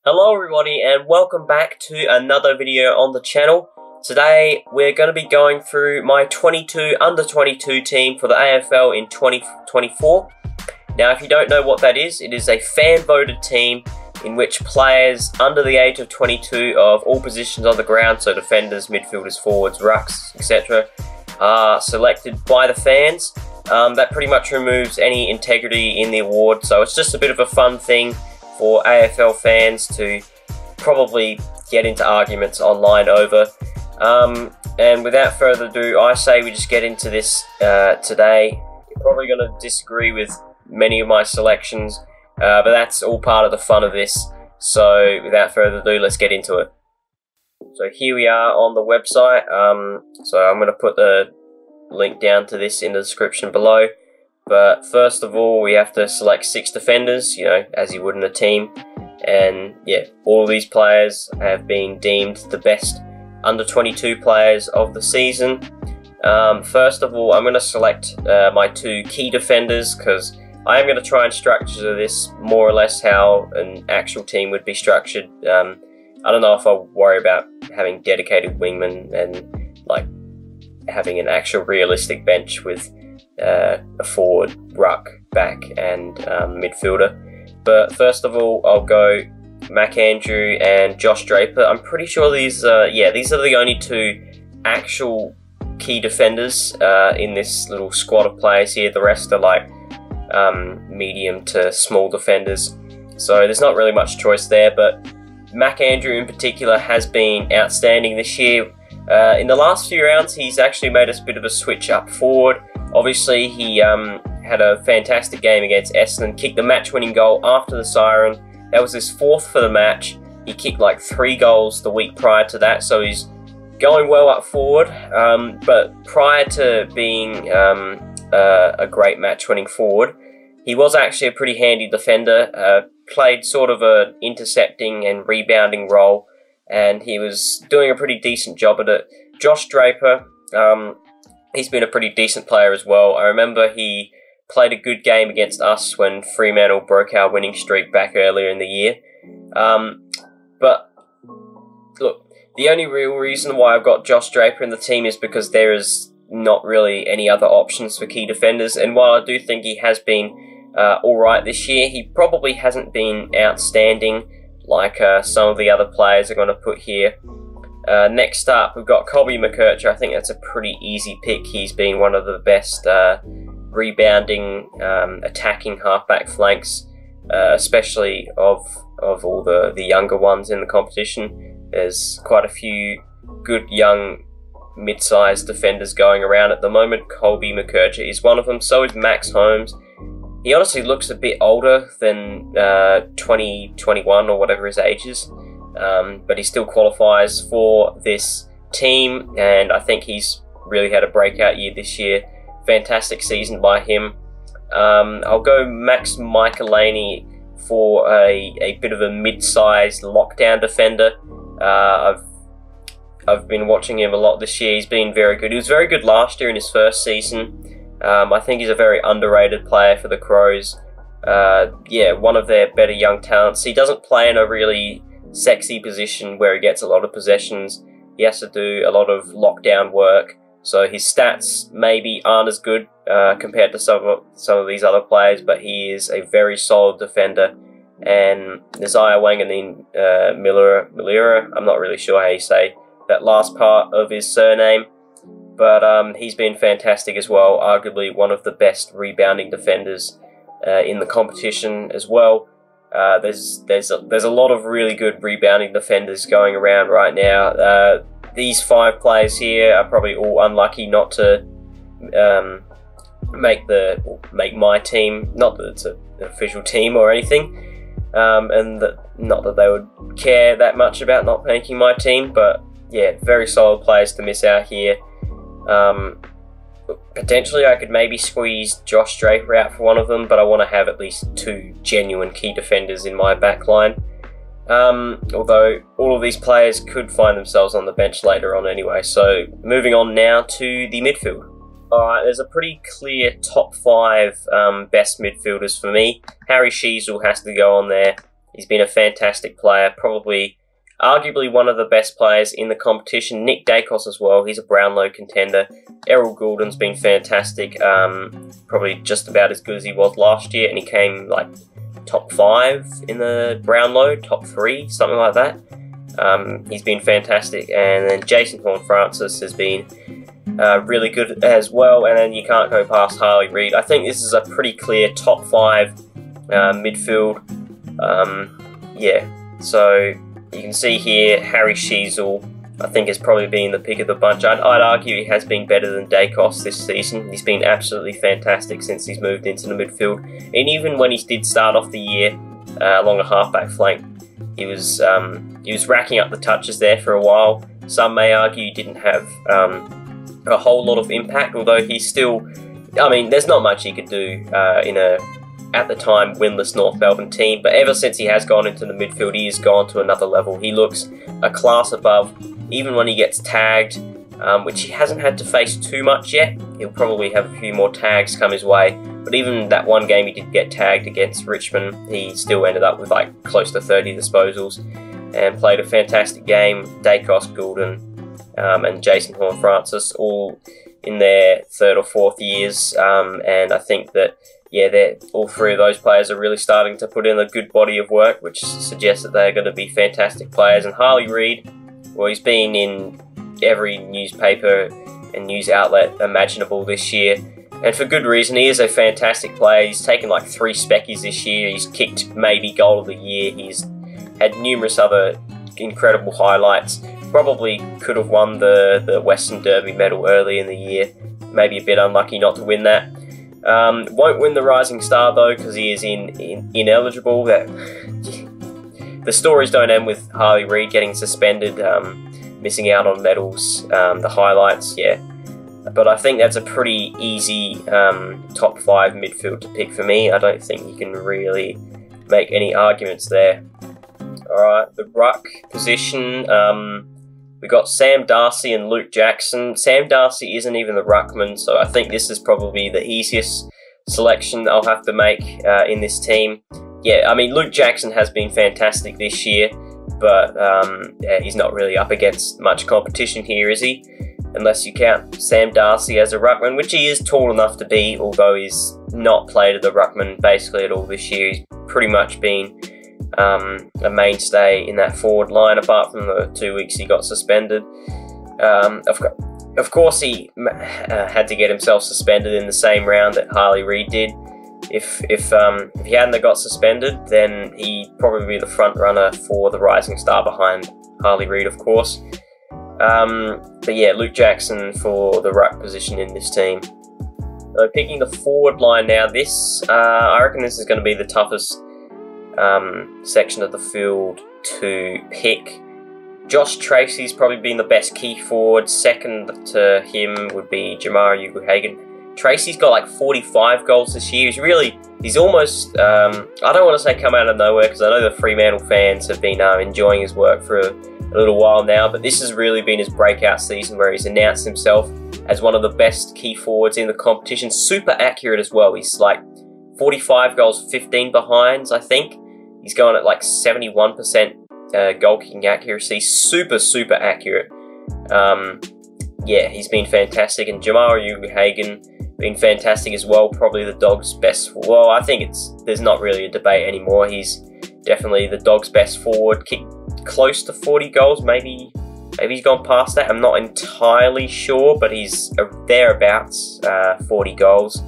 Hello everybody and welcome back to another video on the channel. Today we're going to be going through my under 22 team for the AFL in 2024. Now if you don't know what that is, it is a fan voted team in which players under the age of 22 of all positions on the ground, so defenders, midfielders, forwards, rucks, etc. are selected by the fans. That pretty much removes any integrity in the award, so it's just a bit of a fun thing for AFL fans to probably get into arguments online over. And without further ado, I say we just get into this today. You're probably going to disagree with many of my selections, but that's all part of the fun of this. So without further ado, let's get into it. So here we are on the website. So I'm going to put the link down to this in the description below. But first of all, we have to select 6 defenders, you know, as you would in a team. And yeah, all of these players have been deemed the best under 22 players of the season. First of all, I'm going to select my 2 key defenders, because I am going to try and structure this more or less how an actual team would be structured. I don't know if I'll worry about having dedicated wingmen and like having an actual realistic bench with a forward, ruck, back and midfielder. But first of all, I'll go Mac Andrew and Josh Draper. I'm pretty sure these are the only 2 actual key defenders in this little squad of players here. The rest are like medium to small defenders, so there's not really much choice there. But Mac Andrew in particular has been outstanding this year. In the last few rounds, he's actually made us a bit of a switch up forward. Obviously, he had a fantastic game against Essendon, kicked the match-winning goal after the siren. That was his 4th for the match. He kicked like 3 goals the week prior to that, so he's going well up forward. But prior to being a great match-winning forward, he was actually a pretty handy defender, played sort of an intercepting and rebounding role, and he was doing a pretty decent job at it. Josh Draper, he's been a pretty decent player as well. I remember he played a good game against us when Fremantle broke our winning streak back earlier in the year. But look, the only real reason why I've got Josh Draper in the team is because there is not really any other options for key defenders. And while I do think he has been alright this year, he probably hasn't been outstanding like some of the other players are going to put here. Next up, we've got Colby McKercher. I think that's a pretty easy pick. He's been one of the best rebounding, attacking halfback flanks, especially of all the younger ones in the competition. There's quite a few good young mid-sized defenders going around at the moment. Colby McKercher is one of them. So is Max Holmes. He honestly looks a bit older than 20, 21 or whatever his age is. But he still qualifies for this team, and I think he's really had a breakout year this year. Fantastic season by him. I'll go Max Michaelaney for a bit of a mid-sized lockdown defender. I've been watching him a lot this year. He's been very good. He was very good last year in his first season. I think he's a very underrated player for the Crows. Yeah, one of their better young talents. He doesn't play in a really sexy position where he gets a lot of possessions. He has to do a lot of lockdown work, so his stats maybe aren't as good compared to some of these other players, but he is a very solid defender. And Nasiah Wanganeen Milera, I'm not really sure how you say that last part of his surname, but he's been fantastic as well, arguably one of the best rebounding defenders in the competition as well. There's a lot of really good rebounding defenders going around right now. These 5 players here are probably all unlucky not to make my team. Not that it's an official team or anything, and not that they would care that much about not making my team. But yeah, very solid players to miss out here. Potentially I could maybe squeeze Josh Draper out for one of them, but I want to have at least 2 genuine key defenders in my back line. Although all of these players could find themselves on the bench later on anyway. So moving on now to the midfield. Alright, there's a pretty clear top 5 best midfielders for me. Harry Sheezel has to go on there. He's been a fantastic player, probably arguably one of the best players in the competition. Nick Dacos as well, he's a Brownlow contender. Errol Goulden's been fantastic, probably just about as good as he was last year, and he came like top 5 in the Brownlow, top 3, something like that. He's been fantastic, and then Jason Horne-Francis has been really good as well, and then you can't go past Harley Reid. I think this is a pretty clear top 5 midfield. Yeah, so you can see here Harry Sheezel, I think, has probably been the pick of the bunch. I'd argue he has been better than Dacos this season. He's been absolutely fantastic since he's moved into the midfield, and even when he did start off the year along a halfback flank, he was racking up the touches there for a while. Some may argue he didn't have a whole lot of impact, although he's still, I mean, there's not much he could do in a, at the time, winless North Melbourne team, but ever since he has gone into the midfield, he has gone to another level. He looks a class above, even when he gets tagged, which he hasn't had to face too much yet. He'll probably have a few more tags come his way, but even that one game he did get tagged against Richmond, he still ended up with like close to 30 disposals and played a fantastic game. Dacos, Goulden, and Jason Horne-Francis all in their 3rd or 4th years, and I think that, yeah, all 3 of those players are really starting to put in a good body of work, which suggests that they're going to be fantastic players. And Harley Reid, well, he's been in every newspaper and news outlet imaginable this year, and for good reason. He is a fantastic player. He's taken like 3 speckies this year. He's kicked maybe goal of the year. He's had numerous other incredible highlights. Probably could have won the Western Derby medal early in the year. Maybe a bit unlucky not to win that. Won't win the Rising Star though, because he is ineligible. The stories don't end with Harley Reid getting suspended, missing out on medals, the highlights, yeah. But I think that's a pretty easy top 5 midfield to pick for me. I don't think you can really make any arguments there. Alright, the ruck position, we got Sam Darcy and Luke Jackson. Sam Darcy isn't even the ruckman, so I think this is probably the easiest selection I'll have to make in this team. Yeah, I mean, Luke Jackson has been fantastic this year, but yeah, he's not really up against much competition here, is he? Unless you count Sam Darcy as a ruckman, which he is tall enough to be, although he's not played as a ruckman basically at all this year. He's pretty much been a mainstay in that forward line, apart from the 2 weeks he got suspended. Of course, he had to get himself suspended in the same round that Harley Reid did. If he hadn't got suspended, then he'd probably be the front runner for the Rising Star behind Harley Reid, of course. But yeah, Luke Jackson for the ruck position in this team. So picking the forward line now, I reckon this is going to be the toughest section of the field to pick. Josh Tracy's probably been the best key forward. Second to him would be Jamarra Ugle-Hagan. Tracy's got like 45 goals this year. He's almost, I don't want to say come out of nowhere, because I know the Fremantle fans have been enjoying his work for a little while now, but this has really been his breakout season, where he's announced himself as one of the best key forwards in the competition. Super accurate as well. He's like 45 goals, 15 behinds, I think. He's going at like 71% goal kicking accuracy. Super, super accurate. Yeah, he's been fantastic. And Jamarra Ugle-Hagan been fantastic as well. Probably the Dogs' best. Well, I think there's not really a debate anymore. He's definitely the Dogs' best forward. Kicked close to 40 goals. Maybe he's gone past that. I'm not entirely sure, but he's thereabouts 40 goals.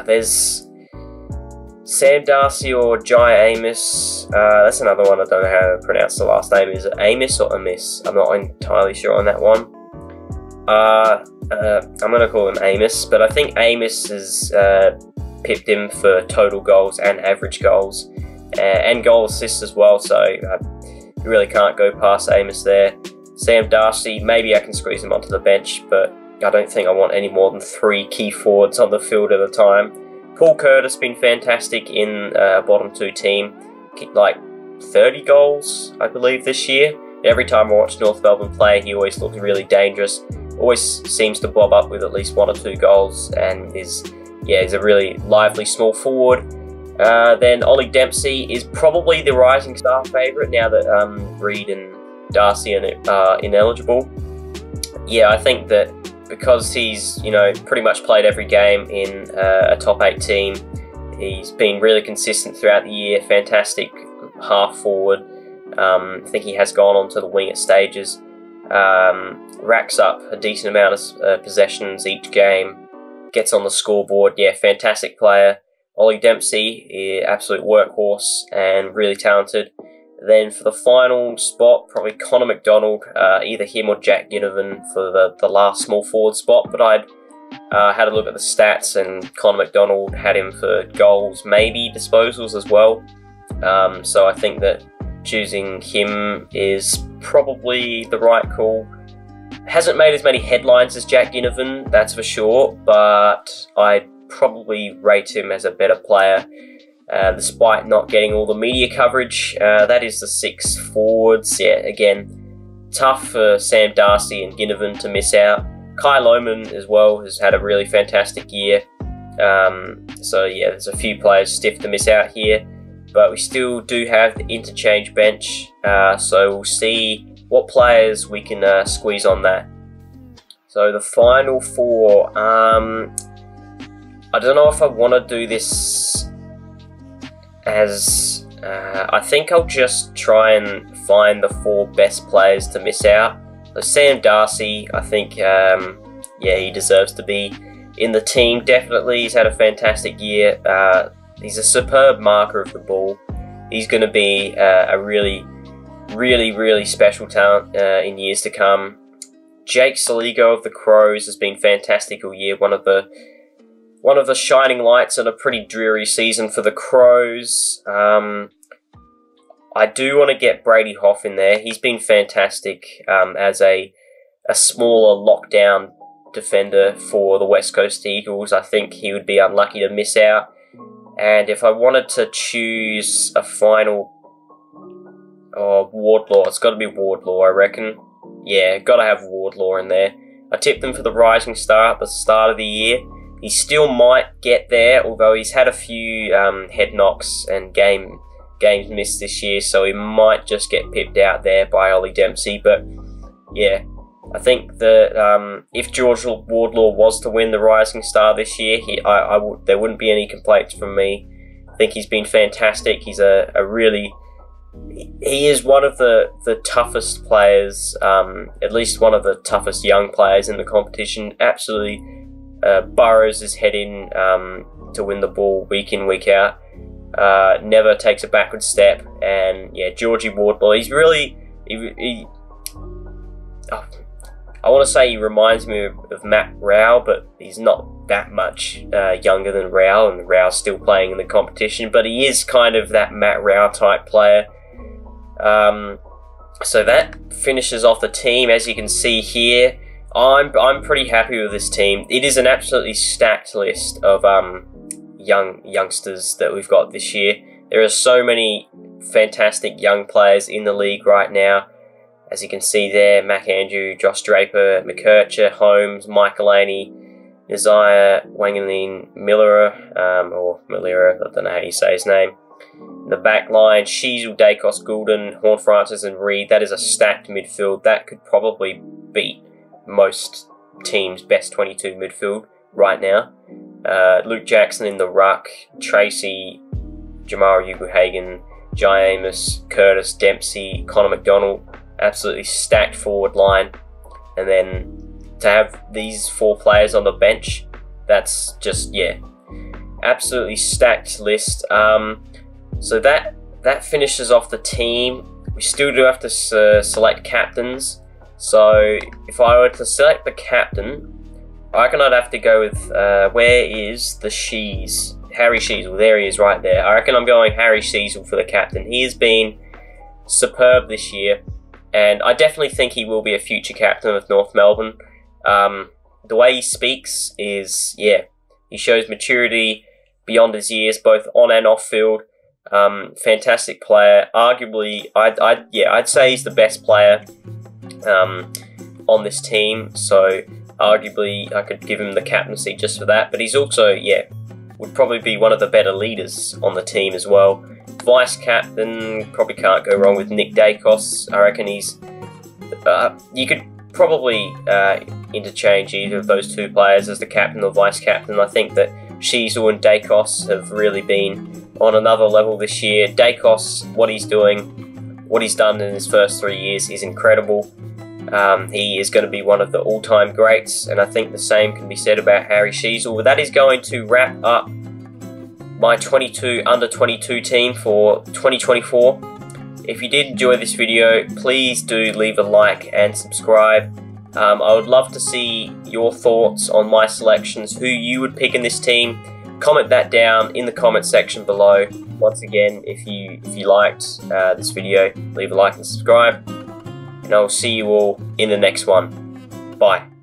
There's Sam Darcy or Jai Amos. That's another one. I don't know how to pronounce the last name. Is it Amos or Amos? I'm not entirely sure on that one. I'm going to call him Amos, but I think Amos has pipped him for total goals and average goals and goal assists as well, so you really can't go past Amos there. Sam Darcy, maybe I can squeeze him onto the bench, but I don't think I want any more than 3 key forwards on the field at a time. Paul Curtis been fantastic in bottom 2 team. Kicked like 30 goals, I believe, this year. Every time I watch North Melbourne play, he always looks really dangerous. Always seems to bob up with at least 1 or 2 goals, and is a really lively small forward. Then Ollie Dempsey is probably the rising star favourite now that Reed and Darcy are ineligible. Yeah, I think that because he's pretty much played every game in a top 8 team, he's been really consistent throughout the year. Fantastic half forward. I think he has gone on to the wing at stages. Racks up a decent amount of possessions each game. Gets on the scoreboard. Yeah, fantastic player. Ollie Dempsey, absolute workhorse and really talented. Then for the final spot, probably Connor McDonald, either him or Jack Ginnivan for the last small forward spot. But I'd had a look at the stats, and Connor McDonald had him for goals, maybe disposals as well. So I think that choosing him is probably the right call. Hasn't made as many headlines as Jack Ginnivan, that's for sure, but I'd probably rate him as a better player, despite not getting all the media coverage. That is the 6 forwards. Yeah, again, tough for Sam Darcy and Ginnivan to miss out. Kai Lohmann as well has had a really fantastic year. So yeah, there's a few players stiff to miss out here, but we still do have the interchange bench, so we'll see what players we can squeeze on that. So the final 4, I don't know if I want to do this as... I think I'll just try and find the 4 best players to miss out. So Sam Darcy, I think, yeah, he deserves to be in the team, definitely. He's had a fantastic year. He's a superb marker of the ball. He's going to be a really, really special talent in years to come. Jake Saligo of the Crows has been fantastic all year. One of the shining lights in a pretty dreary season for the Crows. I do want to get Brady Hoff in there. He's been fantastic as a smaller lockdown defender for the West Coast Eagles. I think he would be unlucky to miss out. And if I wanted to choose a final... Wardlaw. It's got to be Wardlaw, I reckon. Yeah, got to have Wardlaw in there. I tipped him for the rising star at the start of the year. He still might get there, although he's had a few head knocks and games missed this year, so he might just get pipped out there by Ollie Dempsey. But yeah, I think that if George Wardlaw was to win the rising star this year, there wouldn't be any complaints from me. I think he's been fantastic. He's he is one of the toughest players, at least one of the toughest young players in the competition. Absolutely burrows his head in to win the ball week in, week out. Never takes a backward step. And yeah, Georgie Wardlaw, he's really... I want to say he reminds me of Matt Rao, but he's not that much younger than Rao, and Rao's still playing in the competition, but he is kind of that Matt Rao type player. So that finishes off the team. As you can see here, I'm pretty happy with this team. It is an absolutely stacked list of youngsters that we've got this year. There are so many fantastic young players in the league right now. As you can see there, Mac Andrew, Josh Draper, McKercher, Holmes, Michaelini, Isaiah Wanganeen, Miller, or Malira, I don't know how you say his name. In the back line, Sheasel, Dacos, Goulden, Horn-Francis and Reed. That is a stacked midfield. That could probably beat most teams' best 22 midfield right now. Luke Jackson in the ruck, Tracy, Jamara Uguhagen, Jai Amos, Curtis, Dempsey, Connor McDonald. Absolutely stacked forward line. And then to have these 4 players on the bench, that's just, yeah, absolutely stacked list. So that finishes off the team. We still do have to select captains. So if I were to select the captain, I reckon I'd have to go with, where is the Shees? Harry Sheasel, there he is right there. I reckon I'm going Harry Sheasel for the captain. He has been superb this year, and I definitely think he will be a future captain of North Melbourne. The way he speaks is, yeah, he shows maturity beyond his years, both on and off field. Fantastic player. Arguably, I'd say he's the best player on this team. So arguably, I could give him the captaincy just for that. But he's also, yeah, would probably be one of the better leaders on the team as well. Vice captain, probably can't go wrong with Nick Dacos. I reckon he's... you could probably interchange either of those two players as the captain or vice captain. I think that Sheasel and Dacos have really been on another level this year. Dacos, what he's done in his first 3 years is incredible. He is going to be one of the all-time greats, and I think the same can be said about Harry Sheasel. That is going to wrap up my 22 under 22 team for 2024. If you did enjoy this video, please do leave a like and subscribe. I would love to see your thoughts on my selections, who you would pick in this team. Comment that down in the comment section below. Once again, if you liked this video, leave a like and subscribe. And I'll see you all in the next one. Bye.